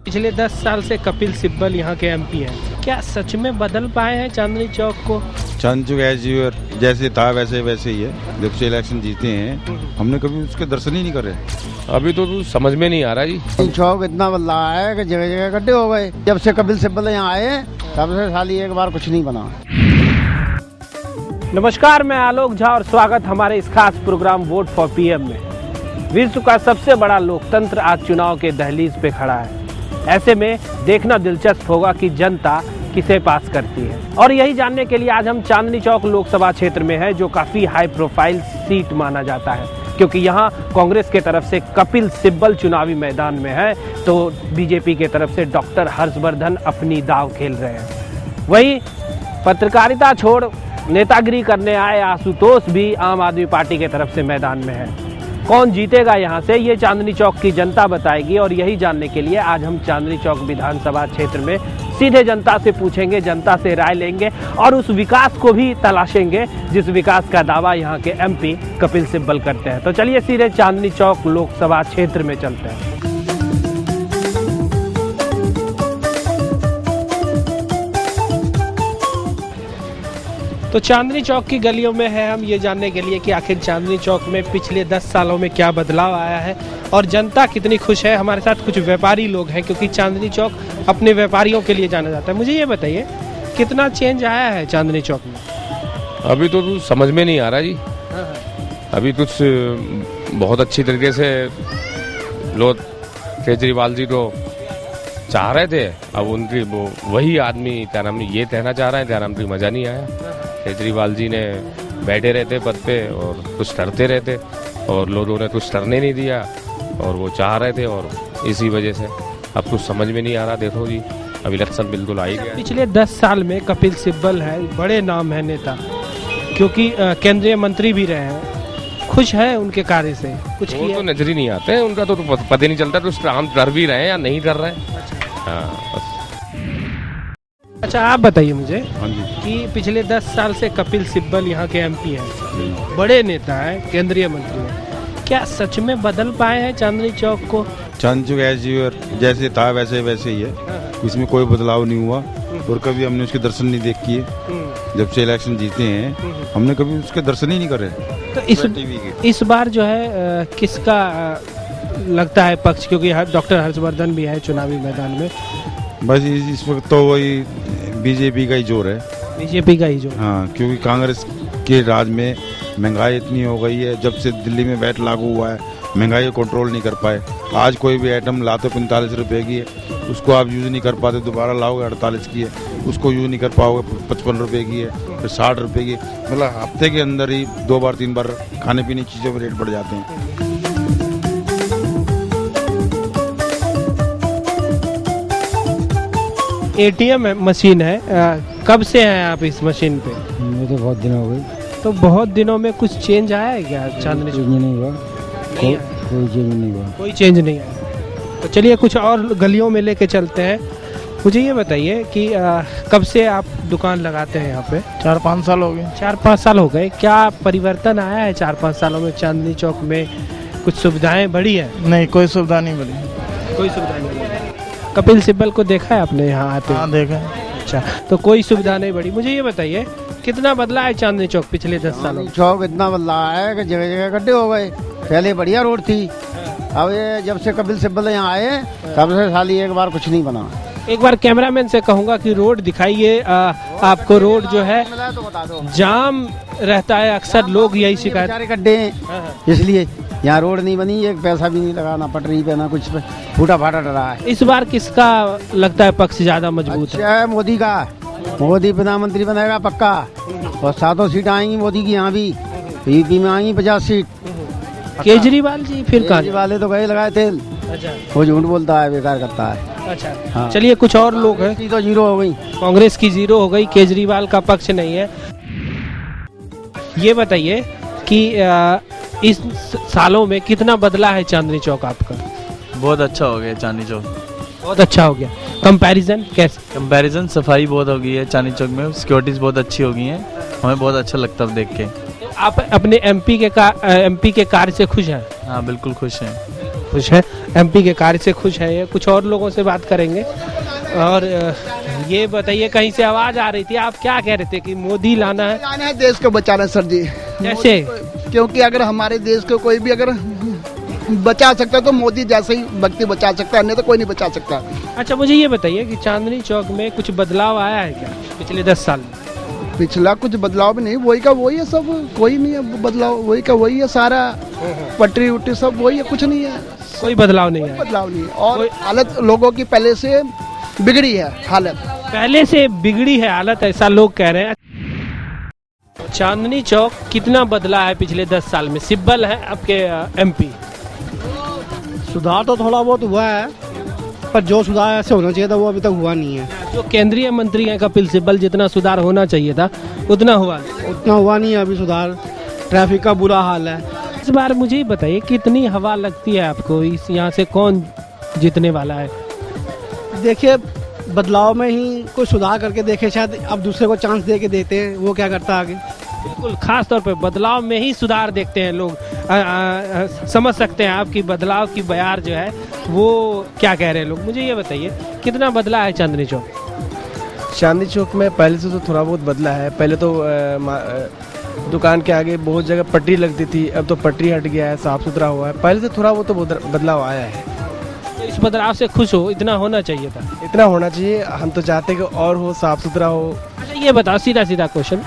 पिछले 10 साल से कपिल सिब्बल यहाँ के एमपी हैं। क्या सच में बदल पाए हैं चांदनी चौक को? चांदनी चौक एज यूर जैसे था वैसे वैसे ही है। जब से इलेक्शन जीते हैं हमने कभी उसके दर्शन ही नहीं करे। अभी तो समझ में नहीं आ रहा जी। चौक इतना बदला है कि जगह जगह गड्ढे हो गए। जब से कपिल सिब्बल यहाँ आए तब से साली एक बार कुछ नहीं बना। नमस्कार, मैं आलोक झा और स्वागत हमारे इस खास प्रोग्राम वोट फॉर पीएम में। विश्व का सबसे बड़ा लोकतंत्र आज चुनाव के दहलीज पे खड़ा है। ऐसे में देखना दिलचस्प होगा कि जनता किसे पास करती है, और यही जानने के लिए आज हम चांदनी चौक लोकसभा क्षेत्र में है, जो काफी हाई प्रोफाइल सीट माना जाता है, क्योंकि यहाँ कांग्रेस के तरफ से कपिल सिब्बल चुनावी मैदान में है, तो बीजेपी के तरफ से डॉक्टर हर्षवर्धन अपनी दाव खेल रहे हैं। वहीं पत्रकारिता छोड़ नेतागिरी करने आए आशुतोष भी आम आदमी पार्टी के तरफ से मैदान में है। कौन जीतेगा यहाँ से, ये चांदनी चौक की जनता बताएगी, और यही जानने के लिए आज हम चांदनी चौक विधानसभा क्षेत्र में सीधे जनता से पूछेंगे, जनता से राय लेंगे और उस विकास को भी तलाशेंगे जिस विकास का दावा यहाँ के एमपी कपिल सिब्बल करते हैं। तो चलिए सीधे चांदनी चौक लोकसभा क्षेत्र में चलते हैं। तो चांदनी चौक की गलियों में है हम ये जानने के लिए कि आखिर चांदनी चौक में पिछले 10 सालों में क्या बदलाव आया है और जनता कितनी खुश है। हमारे साथ कुछ व्यापारी लोग हैं, क्योंकि चांदनी चौक अपने व्यापारियों के लिए जाना जाता है। मुझे ये बताइए, कितना चेंज आया है चांदनी चौक में? अभी तो समझ में नहीं आ रहा जी। अभी कुछ बहुत अच्छी तरीके से लोग केजरीवाल जी तो चाह रहे थे, अब उनकी वो वही आदमी क्या नाम ये कहना चाह रहे हैं, क्या नाम मजा नहीं आया। केजरीवाल जी ने बैठे रहते पद पे और कुछ करते रहते, और लोगों ने कुछ करने नहीं दिया, और वो चाह रहे थे, और इसी वजह से अब कुछ समझ में नहीं आ रहा। देखो जी, अब इलेक्शन बिल्कुल आ ही गया। पिछले 10 साल में कपिल सिब्बल है, बड़े नाम है नेता, क्योंकि केंद्रीय मंत्री भी रहे हैं। खुश है उनके कार्य से? कुछ वो तो नजर ही नहीं आते हैं, उनका तो पता ही नहीं चलता तो काम कर भी रहे हैं या नहीं कर रहे हैं। अच्छा, आप बताइए मुझे हाँ जी, कि पिछले 10 साल से कपिल सिब्बल यहाँ के एमपी हैं, बड़े नेता हैं, केंद्रीय मंत्री हैं। क्या सच में बदल पाए हैं चांदनी चौक को? चांदनी चौक एज यूर जैसे था वैसे वैसे ही है। इसमें कोई बदलाव नहीं हुआ और कभी हमने उसके दर्शन नहीं देख किए। जब से इलेक्शन जीते हैं हमने कभी उसके दर्शन ही नहीं करे। तो इस बार जो है किसका लगता है पक्ष, क्योंकि डॉक्टर हर्षवर्धन भी है चुनावी मैदान में? बस इस वक्त तो वही बीजेपी का ही जोर है। बीजेपी का ही जोर? हाँ, क्योंकि कांग्रेस के राज में महंगाई इतनी हो गई है। जब से दिल्ली में वैट लागू हुआ है, महंगाई को कंट्रोल नहीं कर पाए। आज कोई भी आइटम लाते 45 रुपए की है, उसको आप यूज़ नहीं कर पाते, दोबारा लाओगे 48 की है, उसको यूज़ नहीं कर पाओगे 55 रुपए की है, फिर 60 रुपए की। मतलब हफ्ते के अंदर ही 2 बार 3 बार खाने पीने की चीज़ों में रेट बढ़ जाते हैं। एटीएम मशीन है, कब से हैं आप इस मशीन पे? मुझे तो बहुत दिन हो गए। तो बहुत दिनों में कुछ चेंज आया है क्या चांदनी चौक? नहीं हुआ, कोई चेंज नहीं हुआ। कोई चेंज नहीं आया। तो चलिए कुछ और गलियों में लेके चलते हैं। मुझे ये बताइए कि कब से आप दुकान लगाते हैं यहाँ पे? 4-5 साल हो गए। 4-5 साल हो गए। क्या परिवर्तन आया है 4-5 सालों में चांदनी चौक में? कुछ सुविधाएं बढ़ी है? नहीं, कोई सुविधा नहीं बढ़ी। कोई सुविधा नहीं बढ़ी। कपिल सिब्बल को देखा है आपने यहाँ आते? हाँ, देखा। अच्छा, तो कोई सुविधा नहीं बढ़ी। मुझे ये बताइए, कितना बदला है चांदनी चौक पिछले 10 सालों में? चौक इतना बदला है कि जगह जगह गड्ढे हो गए। पहले बढ़िया रोड थी, अब ये जब से कपिल सिब्बल यहाँ आए तब से साली एक बार कुछ नहीं बना। एक बार कैमरामैन से कहूंगा कि रोड दिखाइए। आपको रोड जो है जाम रहता है, अक्सर लोग यही शिकायत। गड्ढे इसलिए यहाँ रोड नहीं बनी, एक पैसा भी नहीं लगा, ना पटरी पे ना कुछ पे, फूटा फाटा डरा है। इस बार किसका लगता है पक्ष ज्यादा मजबूत है? अच्छा है मोदी का। मोदी प्रधानमंत्री बनेगा पक्का, और 7 सीट आएंगी मोदी की। यहाँ भी यूपी में आएंगी 50 सीट। केजरीवाल जी फिर कहाँ? वाले तो गए लगाए तेल। अच्छा, वो झूठ बोलता है, बेकार करता है। अच्छा, हाँ। चलिए कुछ और लोग हैं। तो 0 हो गई, कांग्रेस की 0 हो गई, केजरीवाल का पक्ष नहीं है। ये बताइए कि इस सालों में कितना बदला है चांदनी चौक आपका? बहुत अच्छा हो गया चांदनी चौक। बहुत अच्छा हो गया। कंपैरिजन कैसे? कंपैरिजन सफाई बहुत हो गई है चांदनी चौक में, सिक्योरिटीज बहुत अच्छी हो गई हैं, हमें बहुत अच्छा लगता है देख के। आप अपने एमपी के कार्य से खुश हैं? हाँ, बिल्कुल खुश हैं। खुश हैं, एमपी के कार्य से खुश है। ये कुछ और लोगों से बात करेंगे। और ये बताइए, कहीं से आवाज आ रही थी, आप क्या कह रहे थे कि मोदी लाना है? लाना है, देश को बचाना है सर जी। जैसे? क्योंकि अगर हमारे देश को कोई भी अगर बचा सकता है तो मोदी जैसे ही व्यक्ति बचा सकता है, नहीं तो कोई नहीं बचा सकता। अच्छा, मुझे ये बताइए कि चांदनी चौक में कुछ बदलाव आया है क्या पिछले 10 साल में? पिछला कुछ बदलाव भी नहीं, वही का वही है सब, कोई नहीं है बदलाव, वही का वही है सारा, पटरी उटरी सब वही है, कुछ नहीं है, कोई बदलाव नहीं है। बदलाव नहीं है। और हालत लोगों की पहले से बिगड़ी है हालत, पहले से बिगड़ी है हालत, ऐसा लोग कह रहे हैं। चांदनी चौक कितना बदला है पिछले 10 साल में? सिब्बल है आपके एमपी। सुधार तो थोड़ा बहुत हुआ है, पर जो सुधार ऐसे होना चाहिए था वो अभी तक हुआ नहीं है। जो केंद्रीय मंत्री हैं कपिल सिब्बल, जितना सुधार होना चाहिए था उतना हुआ नहीं। उतना हुआ नहीं है अभी सुधार, ट्रैफिक का बुरा हाल है। इस बार मुझे ही बताइए, कितनी हवा लगती है आपको? इस यहाँ से कौन जीतने वाला है? देखिए, बदलाव में ही कोई सुधार करके देखे, शायद अब दूसरे को चांस दे के देते हैं, वो क्या करता है आगे। बिल्कुल, खास तौर पे बदलाव में ही सुधार देखते हैं लोग। समझ सकते हैं आपकी बदलाव की बयार जो है वो क्या कह रहे हैं लोग। मुझे ये बताइए, कितना बदला है चांदनी चौक? चांदनी चौक में पहले से तो थोड़ा बहुत बदला है। पहले तो दुकान के आगे बहुत जगह पटरी लगती थी, अब तो पटरी हट गया है, साफ सुथरा हुआ है। पहले से थोड़ा बहुत तो बदलाव आया है। तो इस बदलाव से खुश हो? इतना होना चाहिए था। इतना होना चाहिए, हम तो चाहते हैं कि और हो, साफ सुथरा हो। अच्छा, ये बताओ, सीधा सीधा क्वेश्चन,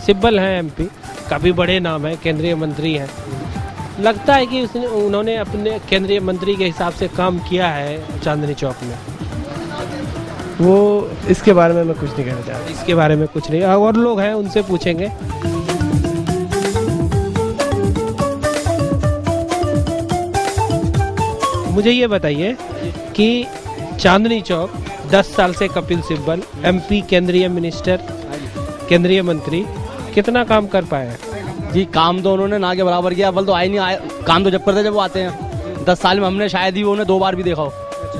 सिब्बल है एमपी, काफ़ी बड़े नाम है, केंद्रीय मंत्री हैं, लगता है कि उन्होंने अपने केंद्रीय मंत्री के हिसाब से काम किया है चांदनी चौक में? वो इसके बारे में मैं कुछ नहीं कहना चाहता। इसके बारे में कुछ नहीं, और लोग हैं उनसे पूछेंगे। मुझे ये बताइए कि चांदनी चौक 10 साल से कपिल सिब्बल एमपी, केंद्रीय मिनिस्टर, केंद्रीय मंत्री, कितना काम कर पाए हैं? जी, काम तो उन्होंने ना के बराबर किया। अव्वल तो आए नहीं आए, काम तो जब करते जब वो आते हैं। 10 साल में हमने शायद ही उन्हें 2 बार भी देखा हो।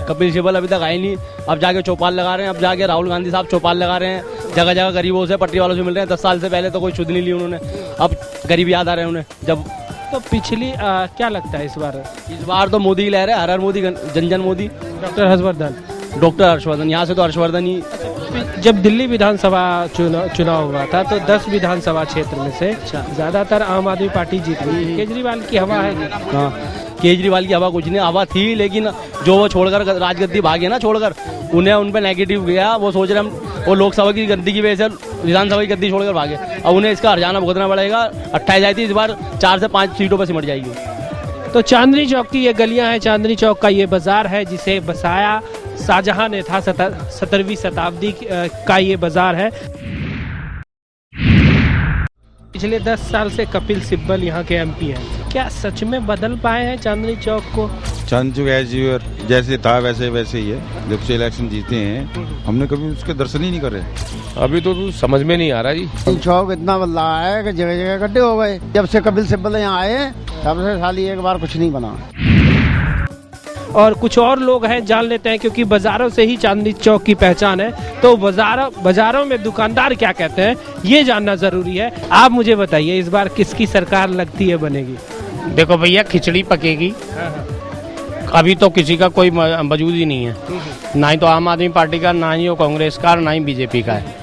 कपिल सिब्बल अभी तक आए नहीं, अब जाके चौपाल लगा रहे हैं, अब जाके राहुल गांधी साहब चौपाल लगा रहे हैं, जगह जगह गरीबों से, पटरी वालों से मिल रहे हैं। 10 साल से पहले तो कोई शुद्ध नहीं ली उन्होंने, अब गरीब याद आ रहे हैं उन्हें। जब तो पिछली क्या लगता है इस बार तो मोदी की लहर है, हर हर मोदी, जन जन मोदी। डॉक्टर हर्षवर्धन, यहाँ से तो हर्षवर्धन ही। जब दिल्ली विधानसभा चुनाव हुआ था तो 10 विधानसभा क्षेत्र में से ज्यादातर आम आदमी पार्टी जीत गई। केजरीवाल की हवा है? हाँ, केजरीवाल की हवा कुछ नहीं, हवा थी, लेकिन जो वो छोड़कर राजगद्दी भागे ना, छोड़कर उन्हें उन पे नेगेटिव गया। वो सोच रहे हम वो लोकसभा की गद्दी की वजह से विधानसभा की गद्दी छोड़कर भागे। अब उन्हें इसका हरजाना भुगतना पड़ेगा। 28 जाती इस बार 4 से 5 सीटों पर सिमट जाएगी। तो चांदनी चौक की ये गलियां हैं, चांदनी चौक का ये बाजार है जिसे बसाया शाहजहां ने था। 17वीं शताब्दी का ये बाजार है। पिछले 10 साल से कपिल सिब्बल यहाँ के एमपी हैं, क्या सच में बदल पाए हैं चांदनी चौक को? चांदनी चौक एज जैसे था वैसे वैसे ही है। जब से इलेक्शन जीते हैं हमने कभी उसके दर्शन ही नहीं करे। अभी तो समझ में नहीं आ रहा जी। चौक इतना बदला है कि जगह जगह गड्ढे हो गए। जब से कपिल सिब्बल यहाँ आए तब से साली एक बार कुछ नहीं बना। और कुछ और लोग हैं, जान लेते हैं, क्योंकि बाजारों से ही चांदनी चौक की पहचान है। तो बाजारों में दुकानदार क्या कहते हैं ये जानना जरूरी है। आप मुझे बताइए, इस बार किसकी सरकार लगती है बनेगी? देखो भैया, खिचड़ी पकेगी। अभी तो किसी का कोई वजूद ही नहीं है, ना ही तो आम आदमी पार्टी का, ना ही वो कांग्रेस का, ना ही बीजेपी का है।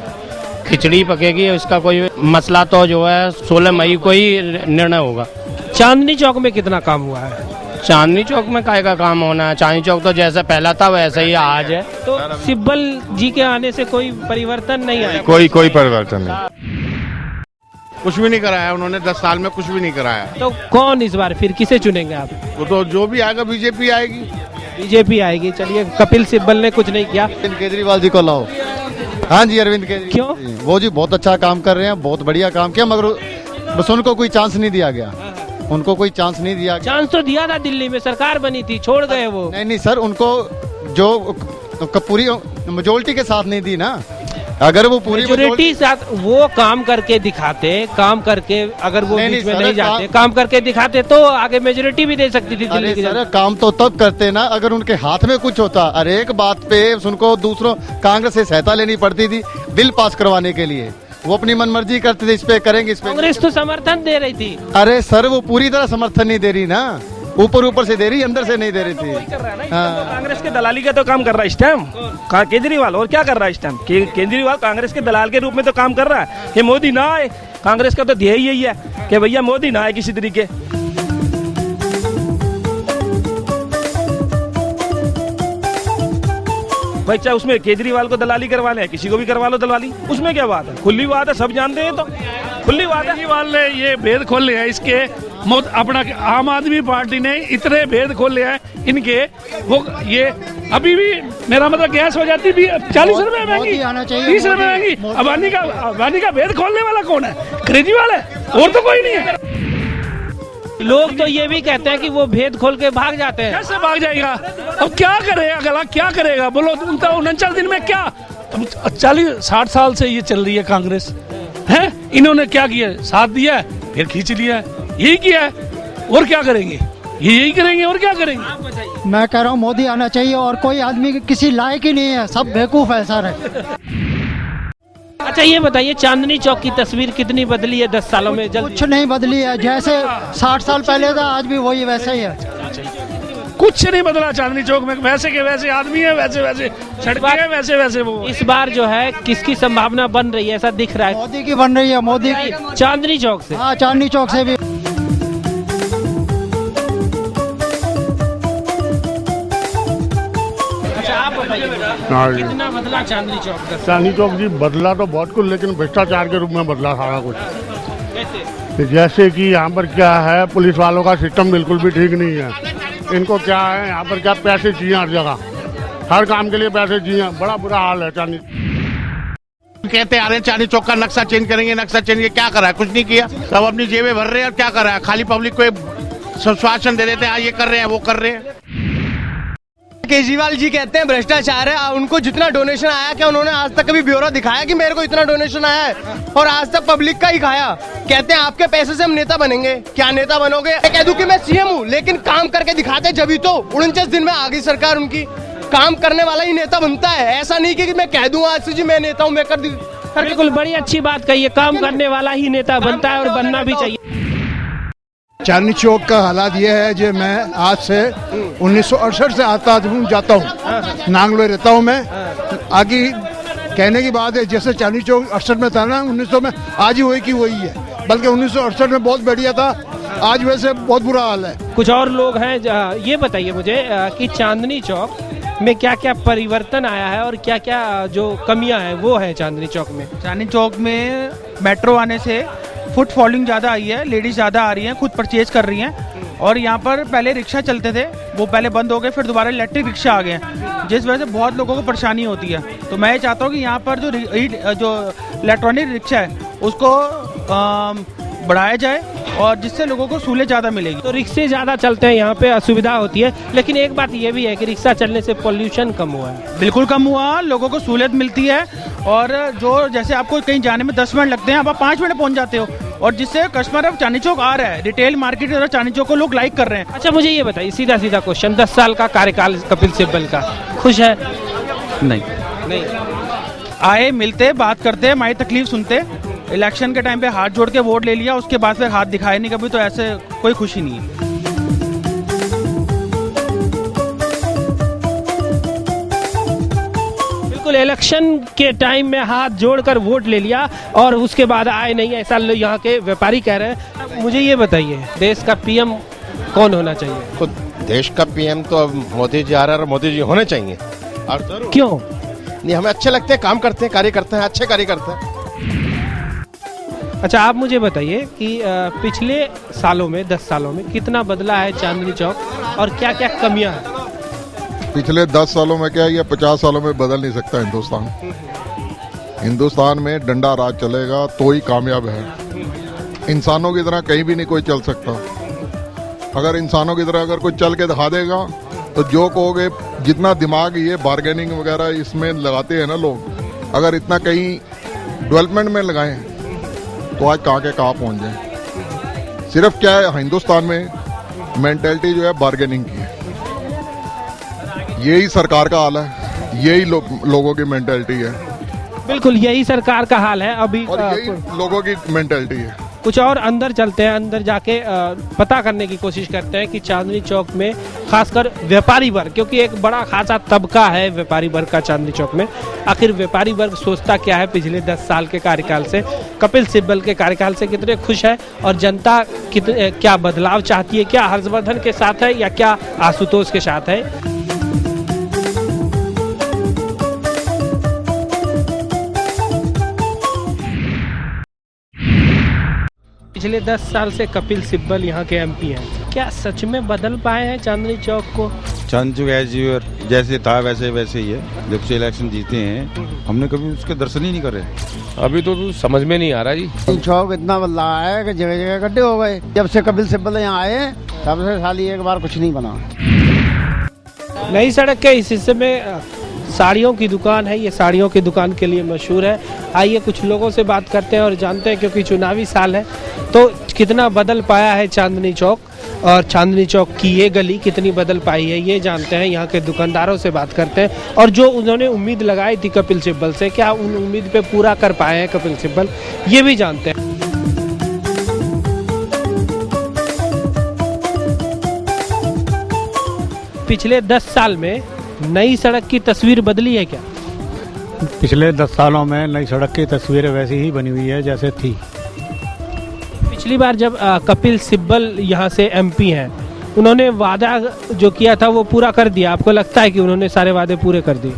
खिचड़ी पकेगी, इसका कोई मसला तो जो है 16 मई को ही निर्णय होगा। चांदनी चौक में कितना काम हुआ है? चांदनी चौक में काय का काम होना है? चांदनी चौक तो जैसा पहला था वैसा ही आज है। तो सिब्बल जी के आने से कोई परिवर्तन नहीं आया? कोई परिवर्तन नहीं, कुछ भी नहीं कराया उन्होंने। 10 साल में कुछ भी नहीं कराया। तो कौन इस बार फिर किसे चुनेंगे आप? वो तो जो भी आएगा बीजेपी आएगी। बीजेपी आएगी। चलिए, कपिल सिब्बल ने कुछ नहीं किया। केजरीवाल जी को लाओ। हाँ जी, अरविंद केजरीवाल। क्यों? वो जी बहुत अच्छा काम कर रहे हैं, बहुत बढ़िया काम किया, मगर बस उनको कोई चांस नहीं दिया गया। उनको कोई चांस नहीं दिया गया। चांस तो दिया था, दिल्ली में सरकार बनी थी, छोड़ गए वो। नहीं सर, उनको जो पूरी मेजोरिटी के साथ नहीं दी ना। अगर वो पूरी मेजोरिटी साथ वो काम करके दिखाते, काम करके, अगर वो बीच में नहीं जाते, काम करके दिखाते तो आगे मेजोरिटी भी दे सकती थी दिल्ली की। सर, काम तो तब करते ना अगर उनके हाथ में कुछ होता। अरे एक बात पे उनको दूसरों कांग्रेस से सहायता लेनी पड़ती थी बिल पास करवाने के लिए। वो अपनी मनमर्जी करते थे, इस पे करेंगे, इस पे। कांग्रेस तो समर्थन दे रही थी। अरे सर, वो पूरी तरह समर्थन नहीं दे रही ना। ऊपर ऊपर से दे रही, अंदर से नहीं दे रही थी। तो कांग्रेस के दलाली का तो काम कर रहा है इस टाइम केजरीवाल। और क्या कर रहा है इस टाइम? केजरीवाल कांग्रेस के दलाल के रूप में तो काम कर रहा है कि मोदी ना आए। कांग्रेस का तो ध्येय यही है कि भैया मोदी ना आए किसी तरीके। भाई चाहे उसमें केजरीवाल को दलाली करवा ले, किसी को भी करवा लो दलाली, उसमें क्या बात है? खुली बात है, सब जानते हैं। तो खुली बात है। केजरीवाल ने ये भेद खोले हैं इसके, अपना आम आदमी पार्टी ने इतने भेद खोले हैं इनके, वो ये अभी भी मेरा मतलब गैस हो जाती भी 40 रुपए महंगी, 30 रुपए महंगी। अबानी का भेद खोलने वाला कौन है? केजरीवाल है, और तो कोई नहीं है। लोग तो ये भी कहते हैं कि वो भेद खोल के भाग जाते हैं। कैसे भाग जाएगा? अब क्या करेगा गला, क्या करेगा बोलो? 39 दिन में क्या? 40-60 साल से ये चल रही है कांग्रेस है। इन्होंने क्या किया? साथ दिया है, फिर खींच लिया है, यही किया है। और क्या करेंगे? यही करेंगे, और क्या करेंगे? मैं कह रहा हूँ मोदी आना चाहिए, और कोई आदमी किसी लायक ही नहीं है, सब बेवकूफ है सारे। अच्छा ये बताइए, चांदनी चौक की तस्वीर कितनी बदली है 10 सालों में? कुछ नहीं बदली है, जैसे 60 साल पहले था आज भी वही वैसे ही है। कुछ नहीं बदला चांदनी चौक में, वैसे के वैसे आदमी है, वैसे वैसे सड़कें हैं, वैसे वैसे वो। इस बार जो है किसकी संभावना बन रही है, ऐसा दिख रहा है? मोदी की बन रही है, मोदी की। चांदनी चौक से? हाँ, चांदनी चौक से भी। अच्छा आप बताइए कितना बदला चांदनी चौक? चांदनी चौक जी बदला तो बहुत कुछ, लेकिन भ्रष्टाचार के रूप में बदला सारा कुछ। कैसे? जैसे कि यहाँ पर क्या है, पुलिस वालों का सिस्टम बिल्कुल भी ठीक नहीं है। इनको क्या है, यहाँ पर क्या पैसे चाहिए हर जगह, हर काम के लिए पैसे चाहिए। बड़ा बुरा हाल है चांदनी। कहते आ रहे हैं चांदनी चौक का नक्शा चेंज करेंगे, नक्शा चेंज क्या करा है? कुछ नहीं किया, सब अपनी जेबें भर रहे हैं। और क्या करा है? खाली पब्लिक को आश्वासन दे देते हैं, ये कर रहे हैं, वो कर रहे हैं। केजरीवाल जी कहते हैं भ्रष्टाचार है। उनको जितना डोनेशन आया, क्या उन्होंने आज तक कभी ब्यौरा दिखाया कि मेरे को इतना डोनेशन आया है? और आज तक पब्लिक का ही खाया। कहते हैं आपके पैसे से हम नेता बनेंगे। क्या नेता बनोगे? मैं कह दूं कि मैं सीएम हूँ, लेकिन काम करके दिखाते, जब तो 49 दिन में आ गई सरकार उनकी। काम करने वाला ही नेता बनता है, ऐसा नहीं कि मैं कह दूं आज से जी मैं नेता हूँ, मैं कर दी। बिल्कुल बड़ी अच्छी बात कही है, काम करने वाला ही नेता बनता है और बनना भी चाहिए। चांदनी चौक का हालात ये है जो मैं आज से 1968 से आता हूँ, जाता हूँ, नांगलोई रहता हूँ मैं। आगे कहने की बात है, जैसे चांदनी चौक 68 में था ना, 1900 में, आज ही वही की वही है। बल्कि 1968 में बहुत बढ़िया था, आज वैसे बहुत बुरा हाल है। कुछ और लोग हैं, ये बताइए मुझे कि चांदनी चौक में क्या क्या परिवर्तन आया है और क्या क्या जो कमियां हैं वो है चांदनी चौक में? चांदनी चौक में मेट्रो आने से फुट फॉलिंग ज़्यादा आई है, लेडीज ज़्यादा आ रही हैं, खुद परचेज कर रही हैं। और यहाँ पर पहले रिक्शा चलते थे, वो पहले बंद हो गए, फिर दोबारा इलेक्ट्रिक रिक्शा आ गए हैं, जिस वजह से बहुत लोगों को परेशानी होती है। तो मैं ये चाहता हूँ कि यहाँ पर जो इलेक्ट्रॉनिक रिक्शा है उसको बढ़ाया जाए, और जिससे लोगों को सहूलियत ज़्यादा मिलेगी। तो रिक्शे ज़्यादा चलते हैं, यहाँ पे असुविधा होती है, लेकिन एक बात ये भी है कि रिक्शा चलने से पोल्यूशन कम हुआ है। बिल्कुल कम हुआ, लोगों को सहूलियत मिलती है। और जो जैसे आपको कहीं जाने में 10 मिनट लगते हैं, अब आप 5 मिनट पहुँच जाते हो, और जिससे कस्टमर अब चांदनी चौक आ रहा है, रिटेल मार्केट और चांदनी चौक को लोग लाइक कर रहे हैं। अच्छा मुझे ये बताइए, सीधा सीधा क्वेश्चन, 10 साल का कार्यकाल कपिल सिब्बल का, खुश है? नहीं आए, मिलते, बात करते, हमारी तकलीफ सुनते, इलेक्शन के टाइम पे हाथ जोड़ के वोट ले लिया, उसके बाद फिर हाथ दिखाए नहीं कभी, तो ऐसे कोई खुशी नहीं है। बिल्कुल, इलेक्शन के टाइम में हाथ जोड़कर वोट ले लिया और उसके बाद आए नहीं, ऐसा यहाँ के व्यापारी कह रहे हैं। मुझे ये बताइए, देश का पीएम कौन होना चाहिए? तो देश का पीएम तो अब मोदी जी आ रहे हैं, और मोदी जी होने चाहिए। और क्यों? नहीं, हमें अच्छे लगते हैं, काम करते हैं, कार्य करते हैं, अच्छे कार्य करते हैं। अच्छा आप मुझे बताइए कि पिछले सालों में, 10 सालों में कितना बदला है चांदनी चौक और क्या क्या कमियां हैं? पिछले 10 सालों में क्या, या 50 सालों में बदल नहीं सकता हिंदुस्तान। हिंदुस्तान में डंडा राज चलेगा तो ही कामयाब है। इंसानों की तरह कहीं भी नहीं कोई चल सकता। अगर इंसानों की तरह अगर कोई चल के दिखा देगा तो जो कहोगे, जितना दिमाग ये बार्गेनिंग वगैरह इसमें लगाते हैं ना लोग, अगर इतना कहीं डेवलपमेंट में लगाएं तो आज कहाँ के कहाँ पहुँच जाए। सिर्फ क्या है, हिंदुस्तान में मेंटेलिटी जो है बार्गेनिंग की है। यही सरकार का हाल है, यही लोगों की मेंटेलिटी है। बिल्कुल यही सरकार का हाल है अभी, और यही लोगों की मेंटेलिटी है। कुछ और अंदर चलते हैं, अंदर जाके पता करने की कोशिश करते हैं कि चांदनी चौक में खासकर व्यापारी वर्ग, क्योंकि एक बड़ा खासा तबका है व्यापारी वर्ग का चांदनी चौक में, आखिर व्यापारी वर्ग सोचता क्या है पिछले 10 साल के कार्यकाल से, कपिल सिब्बल के कार्यकाल से कितने खुश है, और जनता क्या बदलाव चाहती है, क्या हर्षवर्धन के साथ है या क्या आशुतोष के साथ है। पिछले 10 साल से कपिल सिब्बल यहाँ के एमपी हैं, क्या सच में बदल पाए हैं चांदनी चौक को? चांदनी चौक एज यूर जैसे था वैसे ही है। जब से इलेक्शन जीते हैं हमने कभी उसके दर्शन ही नहीं करे। अभी तो समझ में नहीं आ रहा जी। चौक इतना बदला है कि जगह जगह गड्ढे हो गए। जब से कपिल सिब्बल यहाँ आए तब से साली एक बार कुछ नहीं बना। नई सड़क के इस हिस्से में साड़ियों की दुकान है, ये साड़ियों की दुकान के लिए मशहूर है। आइए कुछ लोगों से बात करते हैं और जानते हैं, क्योंकि चुनावी साल है तो कितना बदल पाया है चांदनी चौक, और चांदनी चौक की ये गली कितनी बदल पाई है ये जानते हैं। यहाँ के दुकानदारों से बात करते हैं और जो उन्होंने उम्मीद लगाई थी कपिल सिब्बल से, क्या उन उम्मीद पे पूरा कर पाए हैं कपिल सिब्बल, ये भी जानते हैं। पिछले 10 साल में नई सड़क की तस्वीर बदली है क्या? पिछले 10 सालों में नई सड़क की तस्वीर वैसी ही बनी हुई है जैसे थी। पिछली बार जब कपिल सिब्बल यहाँ से एमपी हैं, उन्होंने वादा जो किया था वो पूरा कर दिया, आपको लगता है कि उन्होंने सारे वादे पूरे कर दिए?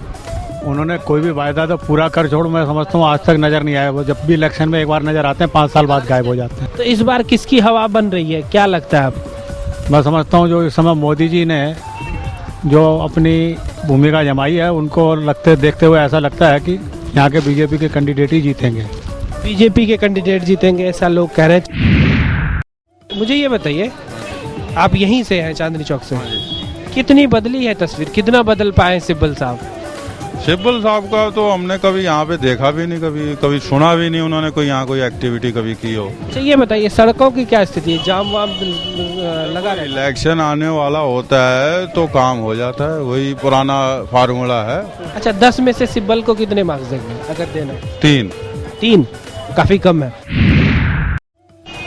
उन्होंने कोई भी वायदा तो पूरा कर छोड़, मैं समझता हूँ आज तक नजर नहीं आया। वो जब भी इलेक्शन में एक बार नजर आते हैं 5 साल बाद गायब हो जाते हैं। तो इस बार किसकी हवा बन रही है, क्या लगता है आपको? मैं समझता हूँ जो इस समय मोदी जी ने जो अपनी भूमिका जमाई है उनको देखते हुए ऐसा लगता है कि यहाँ के बीजेपी के कैंडिडेट ही जीतेंगे। बीजेपी के कैंडिडेट जीतेंगे ऐसा लोग कह रहे हैं। मुझे ये बताइए, आप यहीं से हैं चांदनी चौक से, कितनी बदली है तस्वीर, कितना बदल पाए सिब्बल साहब? सिब्बल साहब का तो हमने कभी यहाँ पे देखा भी नहीं, कभी सुना भी नहीं उन्होंने कोई यहाँ कोई एक्टिविटी कभी की हो। अच्छा ये बताइए, सड़कों की क्या स्थिति है, जाम वाम लगा रहे? इलेक्शन आने वाला होता है तो काम हो जाता है, वही पुराना फार्मूला है। अच्छा 10 में से सिब्बल को कितने मार्क्स देंगे अगर देना? 3 काफी कम है।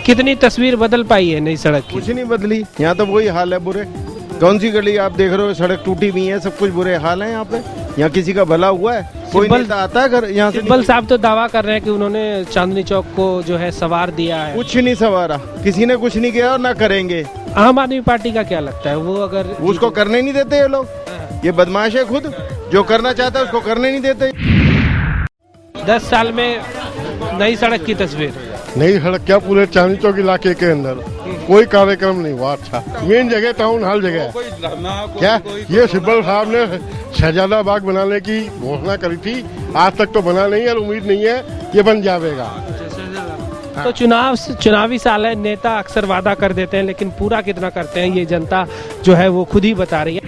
कितनी तस्वीर बदल पाई है नई सड़क की? कुछ नहीं बदली, यहाँ तो वही हाल है बुरे। कौन सी गली आप देख रहे हो, सड़क टूटी हुई है, सब कुछ बुरे हाल है यहाँ पे। यहाँ किसी का भला हुआ है? कोई नेता आता है घर यहाँ से? सिब्बल साहब तो दावा कर रहे हैं कि उन्होंने चांदनी चौक को जो है सवार दिया है। कुछ नहीं सवारा, किसी ने कुछ नहीं किया और ना करेंगे। आम आदमी पार्टी का क्या लगता है, वो अगर उसको करने नहीं देते ये लोग, ये बदमाश है खुद, जो करना चाहता है उसको करने नहीं देते। 10 साल में नई सड़क की तस्वीर? नई सड़क क्या, पूरे चांदनी चौक इलाके के अंदर कोई कार्यक्रम नहीं हुआ। अच्छा मेन जगह टाउन हॉल जगह है क्या? ये सिब्बल साहब ने शहजादा बाग बनाने की घोषणा करी थी, आज तक तो बना नहीं है और उम्मीद नहीं है ये बन जाएगा। तो चुनावी साल है, नेता अक्सर वादा कर देते हैं लेकिन पूरा कितना करते हैं ये जनता जो है वो खुद ही बता रही है।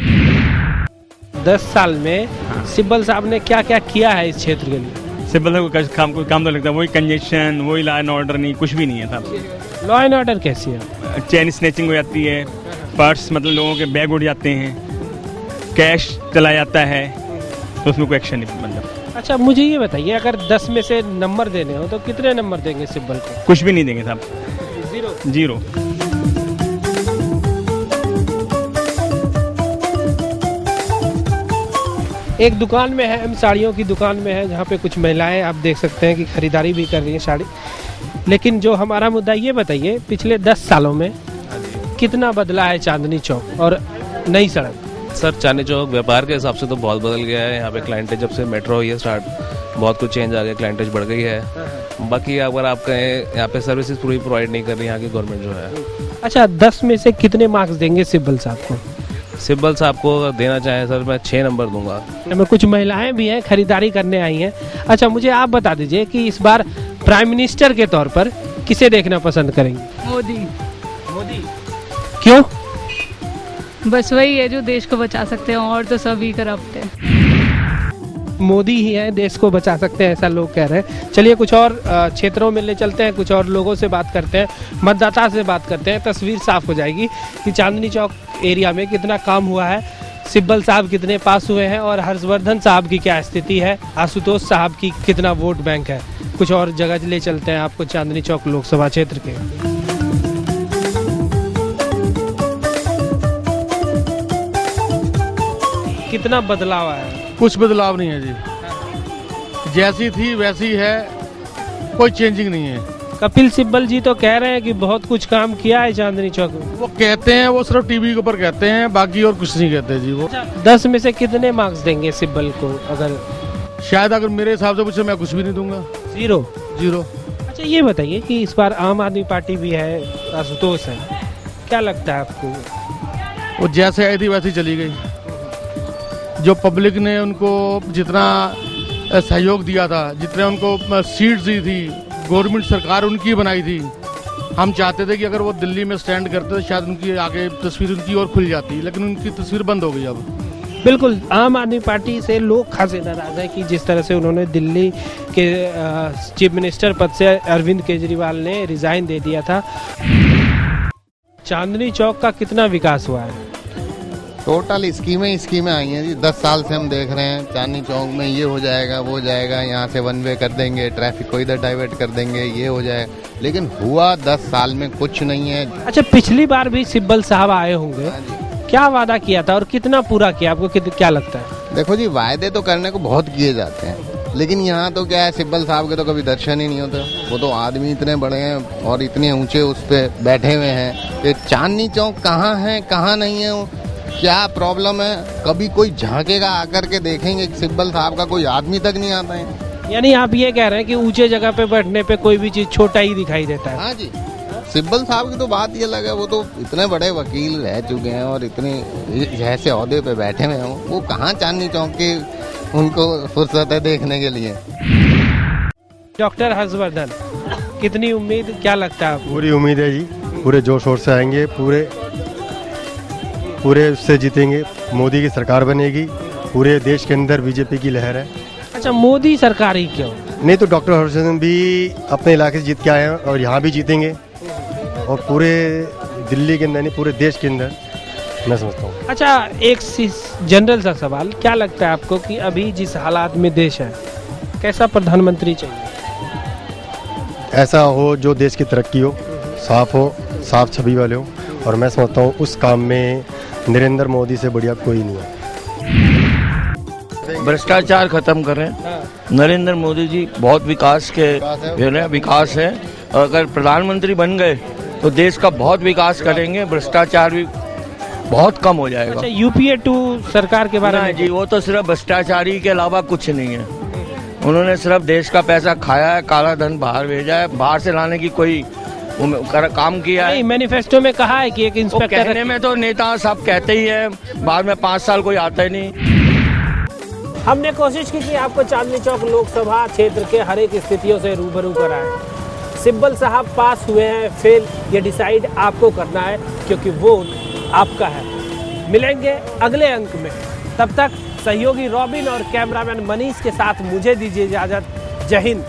10 साल में सिब्बल साहब ने क्या क्या किया है इस क्षेत्र के लिए? सिब्बल साहब कोई काम तो लगता है, वही कंजेशन, वही लॉ एंड ऑर्डर, नहीं कुछ भी नहीं है साहब। लॉ एंड ऑर्डर कैसी है? चेन स्नैचिंग हो जाती है, पर्स मतलब लोगों के बैग उड़ जाते हैं, कैश चला जाता है, तो उसमें कोई एक्शन नहीं मतलब। अच्छा मुझे ये बताइए, अगर 10 में से नंबर देने हो तो कितने नंबर देंगे सिब्बल को? कुछ भी नहीं देंगे साहब, 0। एक दुकान में है, हम साड़ियों की दुकान में है, जहाँ पे कुछ महिलाएं आप देख सकते हैं कि खरीदारी भी कर रही हैं साड़ी। लेकिन जो हमारा मुद्दा, ये बताइए पिछले 10 सालों में कितना बदला है चांदनी चौक और नई सड़क? सर चांदनी चौक व्यापार के हिसाब से तो बहुत बदल गया है। यहाँ पे क्लाइंटेज जब से मेट्रो हुई है स्टार्ट, बहुत कुछ चेंज आ गया, क्लाइंटेज बढ़ गई है। बाकी अगर आप कहें यहाँ पे सर्विसेज पूरी प्रोवाइड नहीं कर रही यहाँ की गवर्नमेंट जो है। अच्छा 10 में से कितने मार्क्स देंगे सिब्बल साहब को? सिब्बल साहब को अगर देना चाहें सर मैं 6 नंबर दूंगा। मैं कुछ महिलाएं भी हैं, खरीदारी करने आई हैं। अच्छा मुझे आप बता दीजिए कि इस बार प्राइम मिनिस्टर के तौर पर किसे देखना पसंद करेंगे? मोदी। क्यों? बस वही है जो देश को बचा सकते हैं, और तो सभी करप्ट है। मोदी ही है देश को बचा सकते हैं ऐसा लोग कह रहे हैं। चलिए कुछ और क्षेत्रों में ले चलते हैं, कुछ और लोगों से बात करते हैं, मतदाता से बात करते हैं, तस्वीर साफ हो जाएगी कि चांदनी चौक एरिया में कितना काम हुआ है, सिब्बल साहब कितने पास हुए हैं और हर्षवर्धन साहब की क्या स्थिति है, आशुतोष साहब की कितना वोट बैंक है। कुछ और जगह ले चलते हैं आपको चांदनी चौक लोकसभा क्षेत्र के। कितना बदलाव आया है? कुछ बदलाव नहीं है जी, जैसी थी वैसी है, कोई चेंजिंग नहीं है। कपिल सिब्बल जी तो कह रहे हैं कि बहुत कुछ काम किया है चांदनी चौक में। वो कहते हैं, वो सिर्फ टीवी के ऊपर कहते हैं, बाकी और कुछ नहीं कहते जी। वो 10 में से कितने मार्क्स देंगे सिब्बल को? शायद अगर मेरे हिसाब से पूछे मैं कुछ भी नहीं दूंगा। 0। अच्छा, ये बताइए कि इस बार आम आदमी पार्टी भी है, आशुतोष है, क्या लगता है आपको? वो जैसे आई थी वैसी चली गई। जो पब्लिक ने उनको जितना सहयोग दिया था, जितने उनको सीट्स दी थी, गवर्नमेंट सरकार उनकी बनाई थी। हम चाहते थे कि अगर वो दिल्ली में स्टैंड करते तो शायद उनकी आगे तस्वीर उनकी और खुल जाती, लेकिन उनकी तस्वीर बंद हो गई अब। बिल्कुल, आम आदमी पार्टी से लोग खासे नाराज है कि जिस तरह से उन्होंने दिल्ली के चीफ मिनिस्टर पद से अरविंद केजरीवाल ने रिजाइन दे दिया था। चांदनी चौक का कितना विकास हुआ है? टोटल स्कीमें आई हैं जी। 10 साल से हम देख रहे हैं चांदनी चौक में ये हो जाएगा, वो हो जाएगा, यहाँ से 1 वे कर देंगे, ट्रैफिक को इधर डाइवर्ट कर देंगे, ये हो जाएगा, लेकिन हुआ 10 साल में कुछ नहीं है। अच्छा, पिछली बार भी सिब्बल साहब आए होंगे, क्या वादा किया था और कितना पूरा किया, आपको क्या लगता है? देखो जी, वायदे तो करने को बहुत किए जाते हैं, लेकिन यहाँ तो क्या है, सिब्बल साहब के तो कभी दर्शन ही नहीं होते। वो तो आदमी इतने बड़े हैं और इतने ऊंचे उस पे बैठे हुए हैं कि चांदनी चौक कहाँ है कहाँ नहीं है, क्या प्रॉब्लम है, कभी कोई झांकेगा आकर के देखेंगे? सिब्बल साहब का कोई आदमी तक नहीं आता है। यानी आप ये कह रहे हैं कि ऊंचे जगह पे बैठने पे कोई भी चीज छोटा ही दिखाई देता है? हाँ जी, सिब्बल साहब की तो बात ये लगा, वो तो इतने बड़े वकील रह चुके हैं और इतने ऐसे ओहदे पे बैठे हुए हैं, वो कहाँ चांदनी चौक के उनको फुर्सत है देखने के लिए। डॉक्टर हर्षवर्धन, कितनी उम्मीद, क्या लगता है आपको? पूरी उम्मीद है जी, पूरे जोश शोर से आएंगे, पूरे उससे जीतेंगे। मोदी की सरकार बनेगी, पूरे देश के अंदर बीजेपी की लहर है। अच्छा, मोदी सरकार ही क्यों? नहीं तो डॉक्टर हर्षवर्धन भी अपने इलाके से जीत के आए हैं और यहाँ भी जीतेंगे, और पूरे दिल्ली के अंदर नहीं, पूरे देश के अंदर, मैं समझता हूँ। अच्छा, एक जनरल सा सवाल, क्या लगता है आपको कि अभी जिस हालात में देश है, कैसा प्रधानमंत्री चाहिए? ऐसा हो जो देश की तरक्की हो, साफ छवि वाले हो, और मैं समझता हूँ उस काम में नरेंद्र मोदी से बढ़िया कोई नहीं है। भ्रष्टाचार खत्म करें। नरेंद्र मोदी जी बहुत विकास है, और अगर प्रधानमंत्री बन गए तो देश का बहुत विकास करेंगे, भ्रष्टाचार भी बहुत कम हो जाएगा। अच्छा, यूपीए 2 सरकार के बारे में? जी, वो तो सिर्फ भ्रष्टाचारी के अलावा कुछ नहीं है। उन्होंने सिर्फ देश का पैसा खाया है, काला धन बाहर भेजा है, बाहर से लाने की कोई काम किया है? मैनिफेस्टो में कहा है कि एक इंस्पेक्टर। कहने में तो नेता सब कहते ही है, बाद में 5 साल कोई आता ही नहीं। हमने कोशिश की कि आपको चांदनी चौक लोकसभा क्षेत्र के हर एक स्थितियों से रूबरू कराएं। सिब्बल साहब पास हुए हैं, फेल, ये डिसाइड आपको करना है, क्योंकि वोट आपका है। मिलेंगे अगले अंक में, तब तक सहयोगी रॉबिन और कैमरामैन मनीष के साथ मुझे दीजिए इजाजत। जय हिंद।